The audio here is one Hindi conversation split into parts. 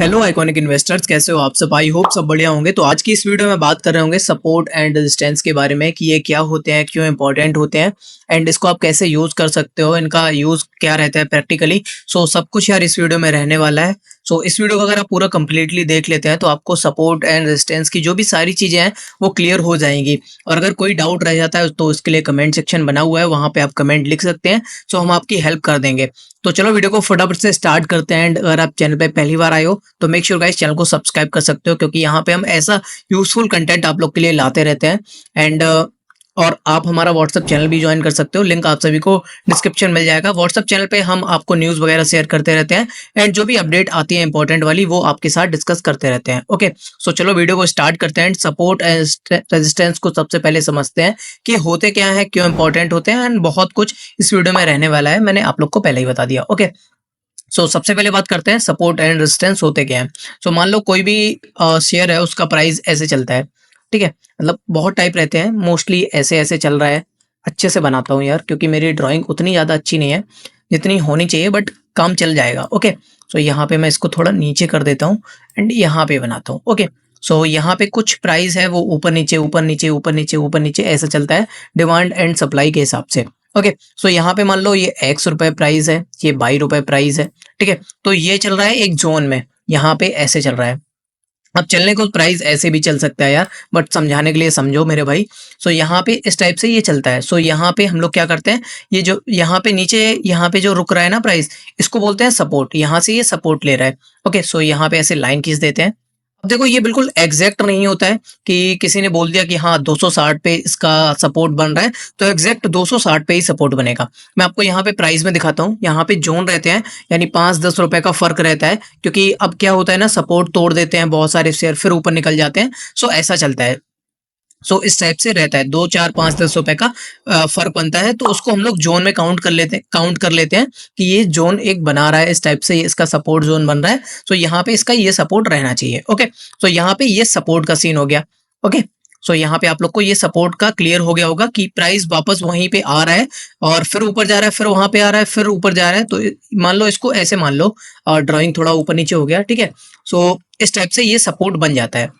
हेलो आइकॉनिक इन्वेस्टर्स, कैसे हो आप सब। आई होप सब बढ़िया होंगे। तो आज की इस वीडियो में बात कर रहे होंगे सपोर्ट एंड रेजिस्टेंस के बारे में कि ये क्या होते हैं, क्यों इंपॉर्टेंट होते हैं एंड इसको आप कैसे यूज कर सकते हो, इनका यूज क्या रहता है प्रैक्टिकली। सो सब कुछ यार इस वीडियो में रहने वाला है। सो इस वीडियो को अगर आप पूरा कंप्लीटली देख लेते हैं तो आपको सपोर्ट एंड रेजिस्टेंस की जो भी सारी चीजें हैं वो क्लियर हो जाएंगी। और अगर कोई डाउट रह जाता है तो इसके लिए कमेंट सेक्शन बना हुआ है, वहां पे आप कमेंट लिख सकते हैं। सो हम आपकी हेल्प कर देंगे। तो चलो वीडियो को फटाफट से स्टार्ट करते हैं। एंड अगर आप चैनल पे पहली बार आए हो तो मेक श्योर गाइस चैनल को सब्सक्राइब कर सकते हो, क्योंकि यहाँ पे हम ऐसा यूजफुल कंटेंट आप लोग के लिए लाते रहते हैं। एंड और आप हमारा व्हाट्सअप चैनल भी ज्वाइन कर सकते हो, लिंक आप सभी को डिस्क्रिप्शन मिल जाएगा। व्हाट्सअप चैनल पे हम आपको न्यूज़ वगैरह शेयर करते रहते हैं एंड जो भी अपडेट आती है इंपॉर्टेंट वाली वो आपके साथ डिस्कस करते रहते हैं। ओके, सो चलो वीडियो को स्टार्ट करते हैं। सपोर्ट एंड रेजिस्टेंस को सबसे पहले समझते हैं कि होते क्या है, क्यों इंपॉर्टेंट होते हैं एंड बहुत कुछ इस वीडियो में रहने वाला है, मैंने आप लोग को पहले ही बता दिया। ओके, सो सबसे पहले बात करते हैं सपोर्ट एंड रेजिस्टेंस होते क्या है। सो मान लो कोई भी शेयर है, उसका प्राइस ऐसे चलता है, ठीक है। मतलब बहुत टाइप रहते हैं, मोस्टली ऐसे ऐसे चल रहा है। अच्छे से बनाता हूँ यार, क्योंकि मेरी ड्राइंग उतनी ज़्यादा अच्छी नहीं है जितनी होनी चाहिए, बट काम चल जाएगा। ओके, सो यहाँ पे मैं इसको थोड़ा नीचे कर देता हूँ एंड यहाँ पे बनाता हूँ। ओके, सो यहाँ पे कुछ प्राइस है वो ऊपर नीचे ऊपर नीचे ऊपर नीचे ऊपर नीचे ऐसा चलता है, डिमांड एंड सप्लाई के हिसाब से। ओके, सो यहाँ पे मान लो ये X रुपए प्राइस है, ये 22 रुपए प्राइस है, ठीक है। तो ये चल रहा है एक जोन में, यहाँ पे ऐसे चल रहा है। अब चलने को प्राइस ऐसे भी चल सकता है यार, बट समझाने के लिए समझो मेरे भाई। सो यहाँ पे इस टाइप से ये चलता है। सो यहाँ पे हम लोग क्या करते हैं, ये जो यहाँ पे नीचे यहाँ पे जो रुक रहा है ना प्राइस, इसको बोलते हैं सपोर्ट। यहाँ से ये सपोर्ट ले रहा है। ओके, सो यहाँ पे ऐसे लाइन खींच देते हैं। अब देखो ये बिल्कुल एग्जैक्ट नहीं होता है कि किसी ने बोल दिया कि हाँ 260 पे इसका सपोर्ट बन रहा है तो एग्जैक्ट 260 पे ही सपोर्ट बनेगा। मैं आपको यहाँ पे प्राइस में दिखाता हूँ, यहाँ पे जोन रहते हैं, यानी 5-10 रुपए का फर्क रहता है। क्योंकि अब क्या होता है ना, सपोर्ट तोड़ देते हैं बहुत सारे शेयर, फिर ऊपर निकल जाते हैं। सो ऐसा चलता है। सो इस टाइप से रहता है, 2, 4, 5, 10 रुपए का फर्क बनता है। तो उसको हम लोग जोन में काउंट कर लेते हैं कि ये जोन एक बना रहा है, इस टाइप से इसका सपोर्ट जोन बन रहा है। सो यहाँ पे इसका ये सपोर्ट रहना चाहिए। ओके, सो यहाँ पे ये सपोर्ट का सीन हो गया। ओके, सो यहाँ पे आप लोग को ये सपोर्ट का क्लियर हो गया होगा कि प्राइस वापस वहीं पे आ रहा है और फिर ऊपर जा रहा है, फिर वहां पे आ रहा है, फिर ऊपर जा रहा है। तो मान लो इसको ऐसे मान लो, और ड्राइंग थोड़ा ऊपर नीचे हो गया, ठीक है। सो इस टाइप से ये सपोर्ट बन जाता है।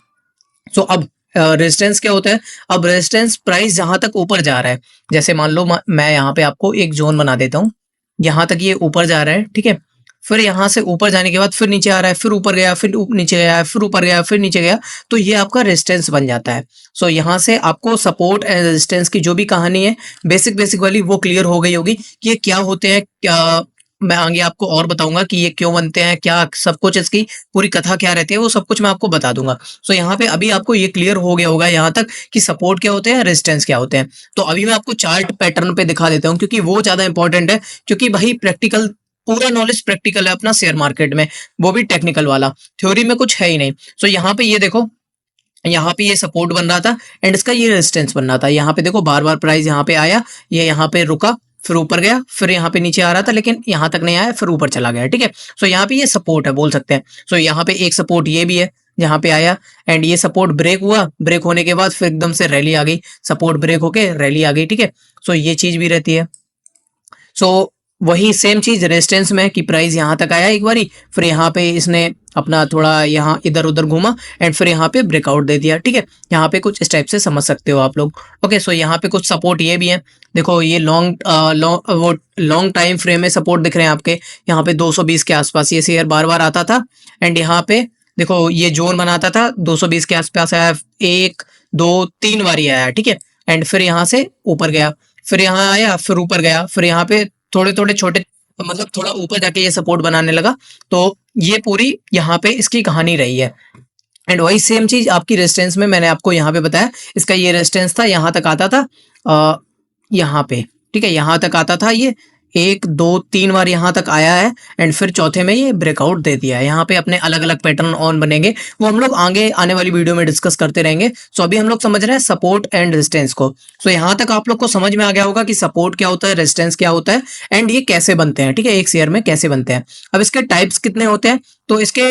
सो अब रेजिस्टेंस क्या होता है। अब रेजिस्टेंस प्राइस जहां तक ऊपर जा रहा है, जैसे मान लो मैं यहाँ पे आपको एक जोन बना देता हूँ, यहाँ तक ये ऊपर जा रहा है, ठीक है। फिर यहाँ से ऊपर जाने के बाद फिर नीचे आ रहा है, फिर ऊपर गया, फिर नीचे गया, फिर ऊपर गया, फिर नीचे गया, तो ये आपका रेजिस्टेंस बन जाता है। सो यहाँ से आपको सपोर्ट एंड रेजिस्टेंस की जो भी कहानी है बेसिक बेसिक वाली वो क्लियर हो गई होगी कि ये क्या होते हैं। क्या मैं आगे आपको और बताऊंगा कि ये क्यों बनते हैं, क्या सब कुछ, इसकी पूरी कथा क्या रहती है, वो सब कुछ मैं आपको बता दूंगा। सो यहाँ पे अभी आपको ये क्लियर हो गया होगा यहाँ तक कि सपोर्ट क्या होते हैं, रेजिस्टेंस क्या होते हैं। तो अभी मैं आपको चार्ट पैटर्न पे दिखा देता हूँ, क्योंकि वो ज्यादा इंपॉर्टेंट है। क्योंकि भाई प्रैक्टिकल, पूरा नॉलेज प्रैक्टिकल है अपना शेयर मार्केट में, वो भी टेक्निकल वाला, थ्योरी में कुछ है ही नहीं। सो यहाँ पे ये देखो, यहाँ पे ये सपोर्ट बन रहा था एंड इसका ये रेजिस्टेंस बन रहा था। यहाँ पे देखो बार बार प्राइस यहाँ पे आया, ये यहाँ पे रुका, फिर ऊपर गया, फिर यहाँ पे नीचे आ रहा था लेकिन यहाँ तक नहीं आया, फिर ऊपर चला गया, ठीक है। सो यहाँ पे ये सपोर्ट है बोल सकते हैं। सो यहाँ पे एक सपोर्ट ये भी है यहाँ पे आया एंड ये सपोर्ट ब्रेक हुआ, ब्रेक होने के बाद फिर एकदम से रैली आ गई, सपोर्ट ब्रेक होके रैली आ गई, ठीक है। सो ये चीज भी रहती है। सो वही सेम चीज रेजिस्टेंस में कि प्राइस यहाँ तक आया एक बारी, फिर यहाँ पे इसने अपना थोड़ा यहाँ इधर उधर घूमा एंड फिर यहाँ पे ब्रेकआउट दे दिया, ठीक है। यहाँ पे कुछ इस टाइप से समझ सकते हो आप लोग। ओके, सो यहाँ पे कुछ सपोर्ट ये भी है, देखो ये लॉन्ग टाइम फ्रेम में सपोर्ट दिख रहे हैं आपके। यहाँ पे 220 के आसपास ये शेयर बार बार आता था एंड यहाँ पे देखो ये जोन बनाता था, 220 के आसपास आया, 1, 2, 3 बार आया, ठीक है। एंड फिर यहाँ से ऊपर गया, फिर यहाँ आया, फिर ऊपर गया, फिर यहाँ पे थोड़े थोड़े छोटे, मतलब थोड़ा ऊपर जाके ये सपोर्ट बनाने लगा। तो ये पूरी यहाँ पे इसकी कहानी रही है। एंड वही सेम चीज आपकी रेजिस्टेंस में मैंने आपको यहाँ पे बताया, इसका ये रेजिस्टेंस था, यहाँ तक आता था, यहाँ पे, ठीक है, यहाँ तक आता था ये, 1, 2, 3 बार यहाँ तक आया है एंड फिर चौथे में ये ब्रेकआउट दे दिया है। यहाँ पे अपने अलग अलग पैटर्न ऑन बनेंगे, वो हम लोग आगे आने वाली वीडियो में डिस्कस करते रहेंगे। सो अभी हम लोग समझ रहे हैं सपोर्ट एंड रेजिस्टेंस को। सो यहाँ तक आप लोग को समझ में आ गया होगा कि सपोर्ट क्या होता है, रेजिस्टेंस क्या होता है एंड ये कैसे बनते हैं, ठीक है, एक शेयर में कैसे बनते हैं। अब इसके टाइप्स कितने होते हैं, तो इसके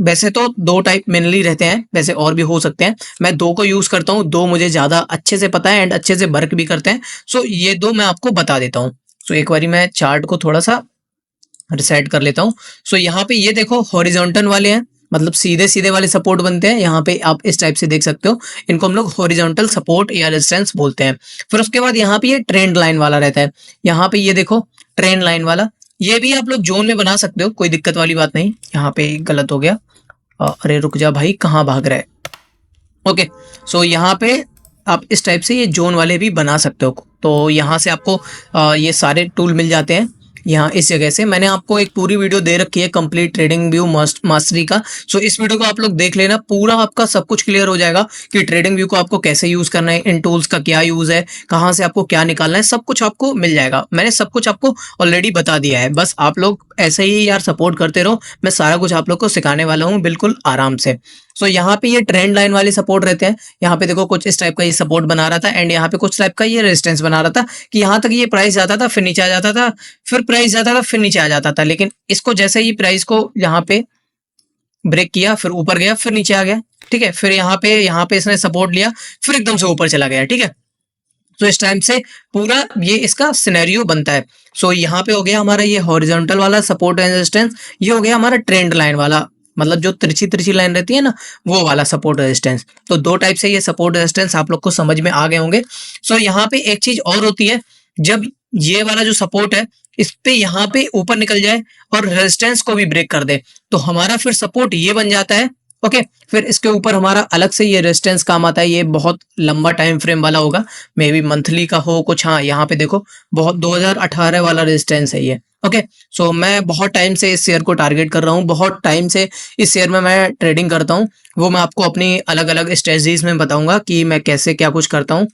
वैसे तो 2 टाइप मेनली रहते हैं, वैसे और भी हो सकते हैं, मैं 2 को यूज करता हूँ, 2 मुझे ज्यादा अच्छे से पता है एंड अच्छे से वर्क भी करते हैं। सो ये 2 मैं आपको बता देता हूँ। सो एक बारी मैं चार्ट को थोड़ा सा रिसेट कर लेता हूँ। सो यहाँ पे ये देखो हॉरिजॉन्टल वाले हैं, मतलब सीधे सीधे वाले सपोर्ट बनते हैं, यहाँ पे आप इस टाइप से देख सकते हो, इनको हम लोग हॉरिजॉन्टल सपोर्ट या रेजिस्टेंस बोलते हैं। फिर उसके बाद यहाँ पे ये ट्रेंड लाइन वाला रहता है, यहाँ पे ये देखो ट्रेंड लाइन वाला, ये भी आप लोग जोन में बना सकते हो, कोई दिक्कत वाली बात नहीं। यहाँ पे गलत हो गया, अरे रुक जा भाई, कहाँ भाग रहा है। ओके, सो यहाँ पे आप इस टाइप से ये जोन वाले भी बना सकते हो। तो यहाँ से आपको ये सारे टूल मिल जाते हैं यहाँ इस जगह से। मैंने आपको एक पूरी वीडियो दे रखी है कंप्लीट ट्रेडिंग व्यू मास्टरी का, सो इस वीडियो को आप लोग देख लेना, पूरा आपका सब कुछ क्लियर हो जाएगा कि ट्रेडिंग व्यू को आपको कैसे यूज करना है, इन टूल्स का क्या यूज है, कहाँ से आपको क्या निकालना है, सब कुछ आपको मिल जाएगा। मैंने सब कुछ आपको ऑलरेडी बता दिया है, बस आप लोग ऐसे ही यार सपोर्ट करते रहो, मैं सारा कुछ आप लोग को सिखाने वाला हूँ बिल्कुल आराम से। सो यहाँ पे ये ट्रेंड लाइन वाले सपोर्ट रहते हैं, यहाँ पे देखो कुछ इस टाइप का ये सपोर्ट बना रहा था, एंड यहाँ पे कुछ टाइप का ये रेजिस्टेंस बना रहा था कि यहाँ तक ये प्राइस जाता था, फिर नीचे आ जाता था, फिर प्राइस जाता था, फिर नीचे आ जाता था। लेकिन इसको जैसे ही प्राइस को यहाँ पे ब्रेक किया, फिर ऊपर गया, फिर नीचे आ गया, ठीक है, फिर यहाँ पे इसने सपोर्ट लिया, फिर एकदम से ऊपर चला गया, ठीक है। तो इस टाइम से पूरा ये इसका सिनेरियो बनता है। सो यहाँ पे हो गया हमारा ये हॉरिजॉन्टल वाला सपोर्ट एंड रेजिस्टेंस, ये हो गया हमारा ट्रेंड लाइन वाला, मतलब जो तिरछी तिरछी लाइन रहती है ना, वो वाला सपोर्ट रेजिस्टेंस। तो दो टाइप से ये सपोर्ट रेजिस्टेंस आप लोग को समझ में आ गए होंगे। सो यहाँ पे एक चीज और होती है, जब ये वाला जो सपोर्ट है इस पे यहाँ पे ऊपर निकल जाए और रेजिस्टेंस को भी ब्रेक कर दे, तो हमारा फिर सपोर्ट ये बन जाता है। ओके, फिर इसके ऊपर हमारा अलग से ये रेजिस्टेंस काम आता है, ये बहुत लंबा टाइम फ्रेम वाला होगा, मे बी मंथली का हो कुछ। हाँ, यहाँ पे देखो बहुत 2018 वाला रेजिस्टेंस है ये। ओके, सो मैं बहुत टाइम से इस शेयर को टारगेट कर रहा हूँ, बहुत टाइम से इस शेयर में मैं ट्रेडिंग करता हूँ, वो मैं आपको अपनी अलग अलग स्ट्रेटजीज में बताऊंगा कि मैं कैसे क्या कुछ करता हूँ।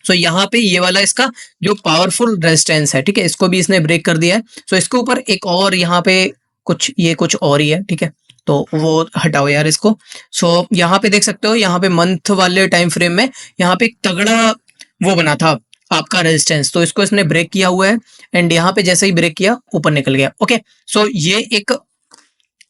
सो यहाँ पे ये वाला इसका जो पावरफुल रेजिस्टेंस है, ठीक है, इसको भी इसने ब्रेक कर दिया है। सो इसके ऊपर एक और यहाँ पे कुछ और ही है, ठीक है, तो वो हटाओ यार इसको। सो यहाँ पे देख सकते हो, यहाँ पे मंथ वाले टाइम फ्रेम में यहाँ पे एक तगड़ा वो बना था आपका रेजिस्टेंस, तो इसको इसने ब्रेक किया हुआ है, एंड यहाँ पे जैसे ही ब्रेक किया ऊपर निकल गया। ओके, सो ये एक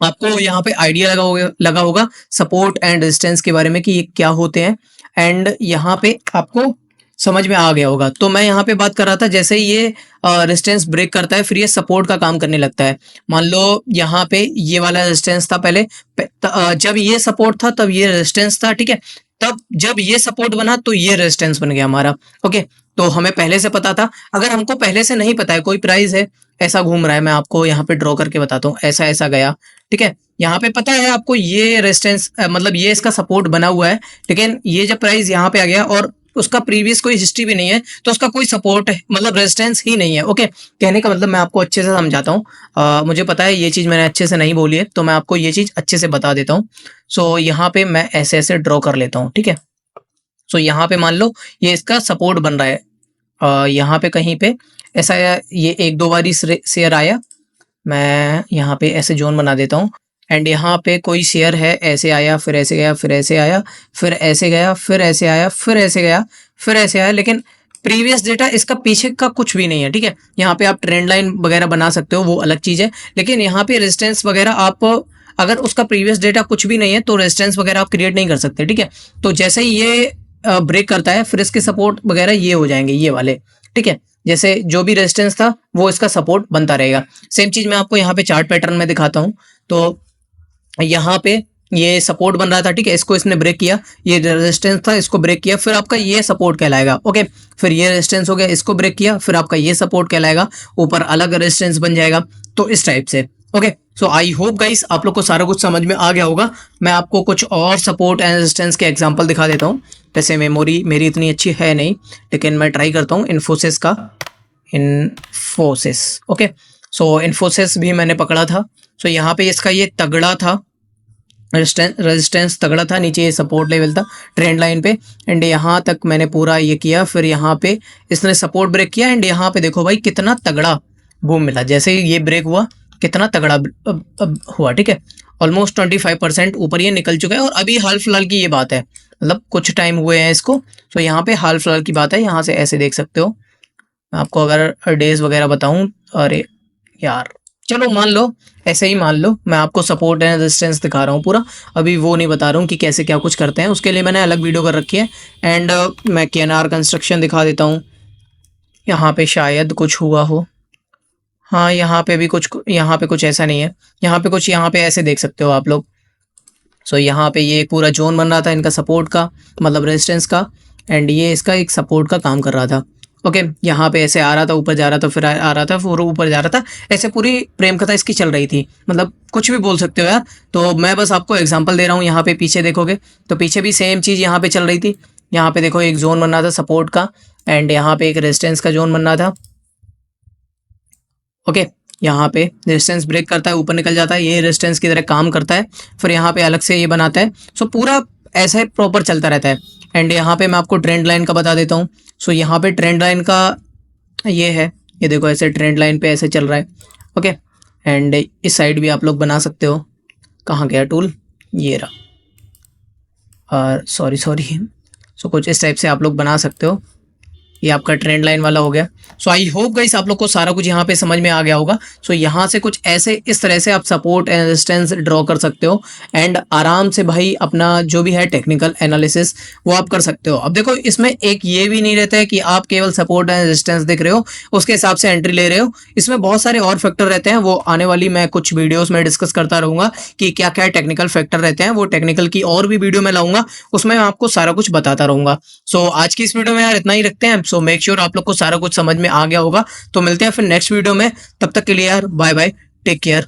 आपको यहाँ पे आइडिया लगा होगा सपोर्ट एंड रेजिस्टेंस के बारे में कि ये क्या होते हैं, एंड यहाँ पे आपको समझ में आ गया होगा। तो मैं यहाँ पे बात कर रहा था, जैसे ही ये रेजिस्टेंस ब्रेक करता है फिर ये सपोर्ट का काम करने लगता है। मान लो यहाँ पे ये वाला रेजिस्टेंस था पहले, जब ये सपोर्ट था तब ये रेजिस्टेंस था, ठीक है, तब जब ये सपोर्ट बना तो ये रेजिस्टेंस बन गया हमारा। ओके, तो हमें पहले से पता था। अगर हमको पहले से नहीं पता है, कोई प्राइस है ऐसा घूम रहा है, मैं आपको यहाँ पे ड्रॉ करके बताता हूँ, ऐसा ऐसा गया, ठीक है, यहाँ पे पता है आपको ये रेजिस्टेंस मतलब ये इसका सपोर्ट बना हुआ है, लेकिन ये जब प्राइस यहाँ पे आ गया और उसका प्रीवियस कोई हिस्ट्री भी नहीं है, तो उसका कोई सपोर्ट मतलब रेजिस्टेंस ही नहीं है। ओके, कहने का मतलब मैं आपको अच्छे से समझाता हूँ, मुझे पता है ये चीज़ मैंने अच्छे से नहीं बोली है, तो मैं आपको ये चीज़ अच्छे से बता देता हूँ। सो यहाँ पे मैं ऐसे ऐसे ड्रॉ कर लेता हूँ, ठीक है। सो यहाँ पे मान लो ये इसका सपोर्ट बन रहा है, यहाँ पे कहीं पे ऐसा ये एक दो बार शेयर आया, मैं यहाँ पे ऐसे जोन बना देता हूँ, एंड यहाँ पे कोई शेयर है ऐसे आया, फिर ऐसे गया, फिर ऐसे आया, फिर ऐसे गया, फिर ऐसे आया, फिर ऐसे गया, फिर ऐसे आया, लेकिन प्रीवियस डेटा इसका पीछे का कुछ भी नहीं है, ठीक है। यहाँ पे आप ट्रेंड लाइन वगैरह बना सकते हो, वो अलग चीज़ है, लेकिन यहाँ पे रेजिस्टेंस वगैरह आप अगर उसका प्रीवियस डेटा कुछ भी नहीं है तो रेजिस्टेंस वगैरह आप क्रिएट नहीं कर सकते, ठीक है। तो जैसे ही ये ब्रेक करता है फिर इसके सपोर्ट वगैरह ये हो जाएंगे ये वाले, ठीक है, जैसे जो भी रेजिस्टेंस था वो इसका सपोर्ट बनता रहेगा। सेम चीज़ मैं आपको यहाँ पे चार्ट पैटर्न में दिखाता हूँ। तो यहाँ पे ये सपोर्ट बन रहा था, ठीक है, इसको इसने ब्रेक किया, ये रेजिस्टेंस था, इसको ब्रेक किया, फिर आपका ये सपोर्ट कहलाएगा। ओके, फिर ये रेजिस्टेंस हो गया, इसको ब्रेक किया, फिर आपका ये सपोर्ट कहलाएगा, ऊपर अलग रेजिस्टेंस बन जाएगा। तो इस टाइप से। Okay, so I hope guys आप लोग को सारा कुछ समझ में आ गया होगा। मैं आपको कुछ और सपोर्ट एंड रेजिस्टेंस के एग्जांपल दिखा देता हूँ। वैसे मेमोरी मेरी इतनी अच्छी है नहीं, लेकिन मैं ट्राई करता हूँ इन्फोसिस का, इन्फोसिस। ओके, सो इन्फोसिस भी मैंने पकड़ा था। सो यहाँ पे इसका ये तगड़ा था रेजिस्टेंस तगड़ा था, नीचे ये सपोर्ट लेवल था ट्रेंड लाइन पे, एंड यहाँ तक मैंने पूरा ये किया, फिर यहाँ पे इसने सपोर्ट ब्रेक किया, एंड यहाँ पे देखो भाई कितना तगड़ा बूम मिला। जैसे ही ये ब्रेक हुआ कितना तगड़ा हुआ, ठीक है, ऑलमोस्ट 25% ऊपर ये निकल चुका है। और अभी हाल फिलहाल की ये बात है, मतलब कुछ टाइम हुए हैं इसको। तो यहाँ पे हाल फिलहाल की बात है, यहाँ से ऐसे देख सकते हो। मैं आपको अगर डेज वगैरह बताऊँ, अरे यार चलो मान लो ऐसे ही मान लो, मैं आपको सपोर्ट एंड रेजिस्टेंस दिखा रहा हूँ पूरा, अभी वो नहीं बता रहा हूँ कि कैसे क्या कुछ करते हैं, उसके लिए मैंने अलग वीडियो कर रखी है। एंड मैं केएनआर कंस्ट्रक्शन दिखा देता हूँ, यहाँ पे शायद कुछ हुआ हो, हाँ यहाँ पे भी कुछ, यहाँ पे कुछ ऐसा नहीं है, यहाँ पे कुछ, यहाँ पे ऐसे देख सकते हो आप लोग, सो यहाँ पे ये पूरा जोन बन रहा था इनका सपोर्ट का, मतलब रेजिस्टेंस का, एंड ये इसका एक सपोर्ट का काम कर रहा था। ओके, यहाँ पे ऐसे आ रहा था, ऊपर जा रहा था, फिर आ रहा था, फिर ऊपर जा रहा था, ऐसे पूरी प्रेम कथा इसकी चल रही थी, मतलब कुछ भी बोल सकते हो यार। तो मैं बस आपको एग्जांपल दे रहा हूँ। यहाँ पे पीछे देखोगे तो पीछे भी सेम चीज़ यहाँ पे चल रही थी। यहाँ पे देखो एक जोन बन रहा था सपोर्ट का, एंड यहाँ पे एक रेजिस्टेंस का जोन बन रहा था। ओके, यहाँ पे रेजिस्टेंस ब्रेक करता है, ऊपर निकल जाता है, ये रेजिस्टेंस की तरह काम करता है, फिर यहाँ पे अलग से ये बनाता है। सो पूरा ऐसे प्रॉपर चलता रहता है। एंड यहाँ पे मैं आपको ट्रेंड लाइन का बता देता हूँ। सो यहाँ पे ट्रेंड लाइन का ये है, ये देखो ऐसे ट्रेंड लाइन पे ऐसे चल रहा है। ओके, एंड इस साइड भी आप लोग बना सकते हो। कहाँ गया टूल, ये रहा, और सॉरी सो कुछ इस टाइप से आप लोग बना सकते हो। ये आपका ट्रेंड लाइन वाला हो गया। सो आई होप गाइस आप लोग को सारा कुछ यहाँ पे समझ में आ गया होगा। सो यहाँ से कुछ ऐसे इस तरह से आप सपोर्ट एंड रेजिस्टेंस ड्रॉ कर सकते हो, एंड आराम से भाई अपना जो भी है टेक्निकल एनालिसिस वो आप कर सकते हो। अब देखो इसमें एक ये भी नहीं रहता है कि आप केवल सपोर्ट एंड रेजिस्टेंस देख रहे हो उसके हिसाब से एंट्री ले रहे हो। इसमें बहुत सारे और फैक्टर रहते हैं, वो आने वाली मैं कुछ वीडियोस में डिस्कस करता रहूंगा कि क्या क्या टेक्निकल फैक्टर रहते हैं। वो टेक्निकल की और भी वीडियो में लाऊंगा, उसमें मैं आपको सारा कुछ बताता रहूंगा। सो आज की इस वीडियो में यार इतना ही रखते हैं। सो मेक श्योर आप लोग को सारा कुछ समझ में आ गया होगा। तो मिलते हैं फिर नेक्स्ट वीडियो में, तब तक के लिए यार बाय बाय, टेक केयर।